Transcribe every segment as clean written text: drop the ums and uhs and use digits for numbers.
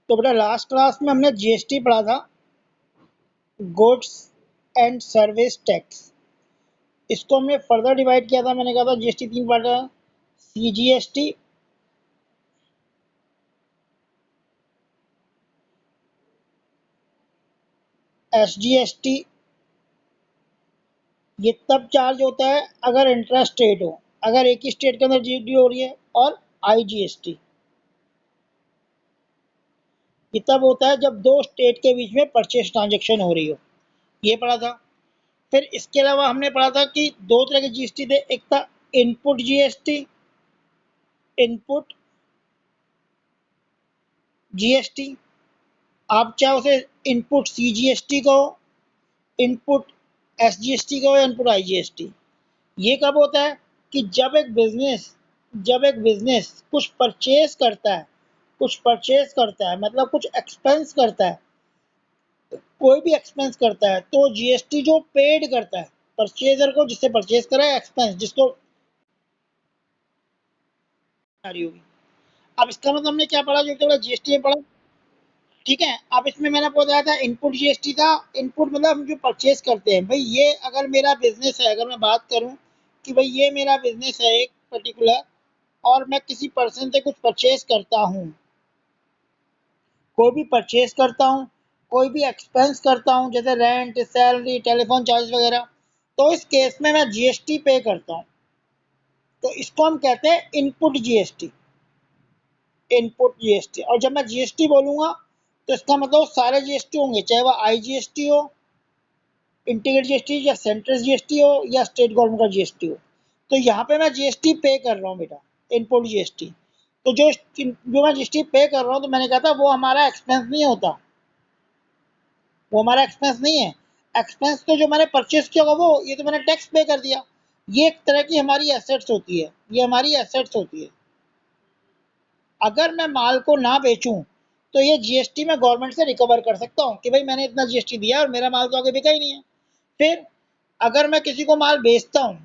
तो बेटा last class में हमने जीएसटी पढ़ा था, गुड्स एंड सर्विस टैक्स। इसको हमने फर्दर डिवाइड किया था। मैंने कहा था जीएसटी तीन पार्ट है, सीजीएसटी, एसजीएसटी। ये तब चार्ज होता है अगर इंट्रा स्टेट हो, अगर एक ही स्टेट के अंदर जीएसटी हो रही है। और आईजीएसटी ये तब होता है जब दो स्टेट के बीच में परचेज ट्रांजेक्शन हो रही हो। ये पढ़ा था। फिर इसके अलावा हमने पढ़ा था कि दो तरह के जीएसटी थे, एक था इनपुट जीएसटी, इनपुट जीएसटी। आप चाहे उसे इनपुट सीजीएसटी कहो, इनपुट एसजीएसटी कहो या इनपुट आईजीएसटी। ये कब होता है कि जब एक बिजनेस कुछ परचेज करता है, मतलब कुछ एक्सपेंस करता है, कोई भी एक्सपेंस करता है, तो जीएसटी जो पेड करता है परचेजर को, जिससे परचेज करा है, एक्सपेंस जिसको आ रही होगी। अब इसका मतलब हमने क्या पढ़ा, जो तो जीएसटी में पढ़ा। ठीक है। अब इसमें मैंने आपको बताया था इनपुट जीएसटी था। इनपुट मतलब हम जो परचेज करते हैं, भाई ये अगर मेरा बिजनेस है, अगर मैं बात करूं कि भाई ये मेरा बिजनेस है एक पर्टिकुलर, और मैं किसी पर्सन से कुछ परचेज करता हूं, कोई भी परचेज करता हूं, कोई भी एक्सपेंस करता हूं, जैसे रेंट, सैलरी, टेलीफोन चार्ज वगैरह, तो इस केस में मैं जीएसटी पे करता हूं। तो इसको हम कहते हैं इनपुट जीएसटी, इनपुट जीएसटी। और जब मैं जीएसटी बोलूंगा तो इसका मतलब सारे जीएसटी होंगे, चाहे वह आईजीएसटी हो, इंटीग्रेटेड जीएसटी, या सेंट्रल जीएसटी हो, या स्टेट गवर्नमेंट का जीएसटी हो। तो यहाँ पे मैं जीएसटी पे कर रहा हूँ बेटा, इनपुट जीएसटी। तो जो मैं जीएसटी पे कर रहा हूँ, तो मैंने कहा था वो हमारा एक्सपेंस नहीं होता, वो हमारा एक्सपेंस नहीं है। एक्सपेंस तो जो मैंने परचेज किया होगा वो, ये तो मैंने टैक्स पे कर दिया। ये एक तरह की हमारी एसेट्स होती है, ये हमारी एसेट्स होती है। अगर मैं माल को ना बेचूं तो ये जीएसटी में गवर्नमेंट से रिकवर कर सकता हूं कि भाई मैंने इतना जीएसटी दिया और मेरा माल तो आगे बिका ही नहीं है। फिर अगर मैं किसी को माल बेचता हूं,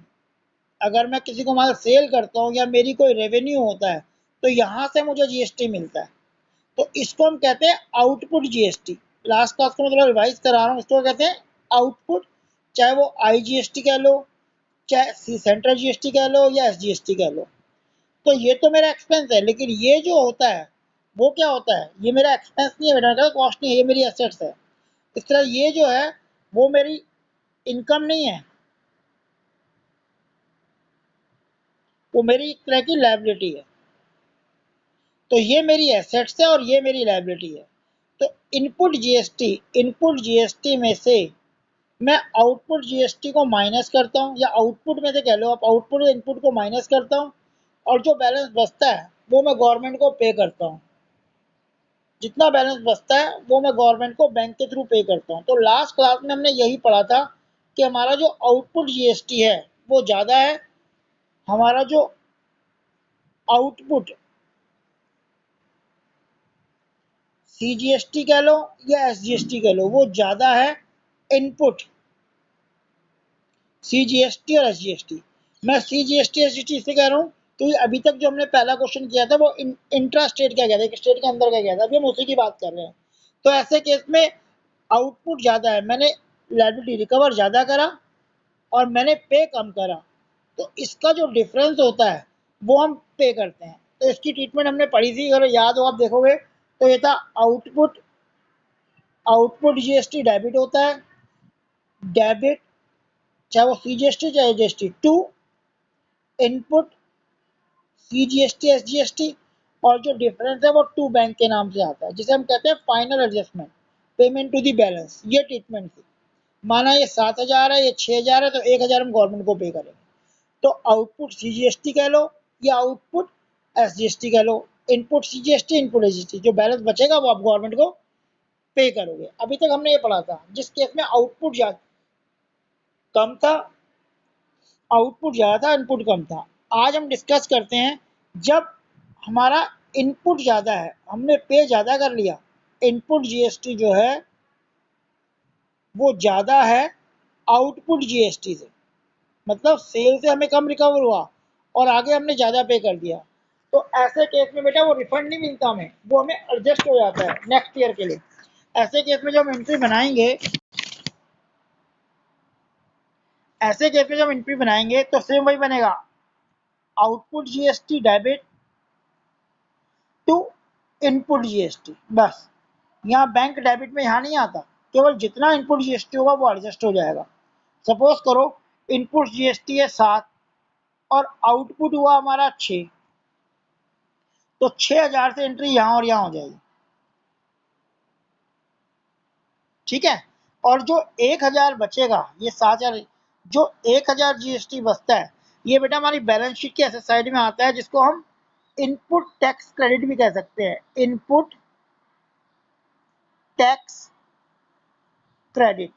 अगर मैं किसी को माल सेल करता हूं, या मेरी कोई रेवेन्यू होता है, तो यहां से मुझे जीएसटी मिलता है। तो इसको हम कहते हैं आउटपुट जीएसटी। लास्ट क्लास को मैं थोड़ा रिवाइज करा रहा हूँ। इसको कहते हैं आउटपुट, चाहे वो आईजीएसटी कह लो, चाहे सेंट्रल जीएसटी कह लो, या एसजीएसटी कह लो। तो ये तो मेरा एक्सपेंस है, लेकिन ये जो होता है वो क्या होता है, ये मेरा एक्सपेंस नहीं है बेटा, कॉस्ट नहीं है, ये मेरी एसेट्स है। इस तरह ये जो है वो मेरी इनकम नहीं है, वो मेरी एक तरह की लायबिलिटी है। तो ये मेरी एसेट्स है और ये मेरी लायबिलिटी है। तो इनपुट जीएसटी में से मैं आउटपुट जीएसटी को माइनस करता हूँ, या आउटपुट में से कह लो आप, आउटपुट इनपुट को माइनस करता हूँ, और जो बैलेंस बचता है वो मैं गवर्नमेंट को पे करता हूँ। जितना बैलेंस बचता है वो मैं गवर्नमेंट को बैंक के थ्रू पे करता हूँ। तो लास्ट क्लास में हमने यही पढ़ा था कि हमारा जो आउटपुट जीएसटी है वो ज़्यादा है, हमारा जो आउटपुट सीजीएसटी कह लो या एसजीएसटी कह लो, वो ज़्यादा है इनपुट सीजीएसटी और एसजीएसटी। मैं सीजीएसटी एसजीएसटी इससे कह रहा हूँ क्योंकि अभी तक जो हमने पहला क्वेश्चन किया था वो इंट्रा स्टेट का गया था, एक स्टेट के अंदर का गया था, अभी हम उसी की बात कर रहे हैं। तो ऐसे केस में आउटपुट ज़्यादा है, मैंने लायबिलिटी रिकवर ज़्यादा करा और मैंने पे कम करा, तो इसका जो डिफरेंस होता है वो हम पे करते हैं। तो इसकी ट्रीटमेंट हमने पढ़ी थी, अगर याद हो आप देखोगे तो ये था आउटपुट, आउटपुट जीएसटी डेबिट होता है, डेबिट चाहे वो सीजीएसटी चाहे GST to input CGST SGST, और जो डिफरेंस है वो टू बैंक के नाम से आता है, जिसे हम कहते हैं final adjustment, payment to the balance. ये ट्रीटमेंट थी। माना ये 7,000 है, ये 6,000 है, तो 1,000 हम गवर्नमेंट को पे करेंगे। तो आउटपुट सीजीएसटी कह लो या आउटपुट एसजीएसटी कह लो, इनपुट सीजीएसटी इनपुट एसजीएसटी, जो बैलेंस बचेगा वो आप गवर्नमेंट को पे करोगे। अभी तक हमने ये पढ़ा था, जिस केस में आउटपुट कम था, आउटपुट ज़्यादा था, इनपुट कम था। आज हम डिस्कस करते हैं जब हमारा इनपुट ज़्यादा है, हमने पे ज़्यादा कर लिया, इनपुट जीएसटी जो है वो ज़्यादा है आउटपुट जीएसटी से, मतलब सेल से हमें कम रिकवर हुआ और आगे हमने ज़्यादा पे कर दिया। तो ऐसे केस में बेटा वो रिफंड नहीं मिलता हमें, वो हमें एडजस्ट हो जाता है नेक्स्ट ईयर के लिए। ऐसे केस में जब हम एंट्री बनाएंगे, ऐसे केस में जब एंट्री बनाएंगे तो सेम वही बनेगा, output GST debit to input GST, बस। यहाँ बैंक डेबिट में यहाँ नहीं आता, केवल जितना इनपुट जीएसटी होगा वो एडजस्ट हो जाएगा। सपोज करो इनपुट जीएसटी है 7 और आउटपुट हुआ हमारा 6, तो 6000 से एंट्री यहाँ और यहाँ हो जाएगी, ठीक है। और जो 1000 बचेगा, ये 7000, जो 1000 जीएसटी बचता है, ये बेटा हमारी बैलेंस शीट के ऐसे साइड में आता है, जिसको हम इनपुट टैक्स क्रेडिट भी कह सकते हैं, इनपुट टैक्स क्रेडिट,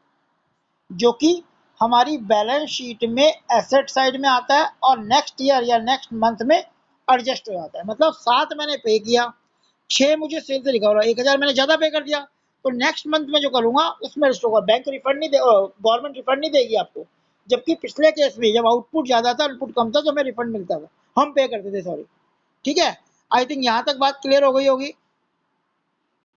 जो कि हमारी बैलेंस शीट में एसेट साइड में आता है और नेक्स्ट ईयर या नेक्स्ट मंथ में एडजस्ट हो जाता है। मतलब 7 मैंने पे किया, 6 मुझे सेल से रिकवर हुआ, 1000 मैंने ज्यादा पे कर दिया, तो नेक्स्ट मंथ में जो करूंगा उसमें रजिस्टर होगा। बैंक रिफंड नहीं दे, गवर्नमेंट रिफंड नहीं देगी आपको। जबकि पिछले केस में जब आउटपुट ज्यादा था इनपुट कम था तो हमें रिफंड मिलता था, हम पे करते थे, सॉरी। ठीक है, आई थिंक यहाँ तक बात क्लियर हो गई होगी।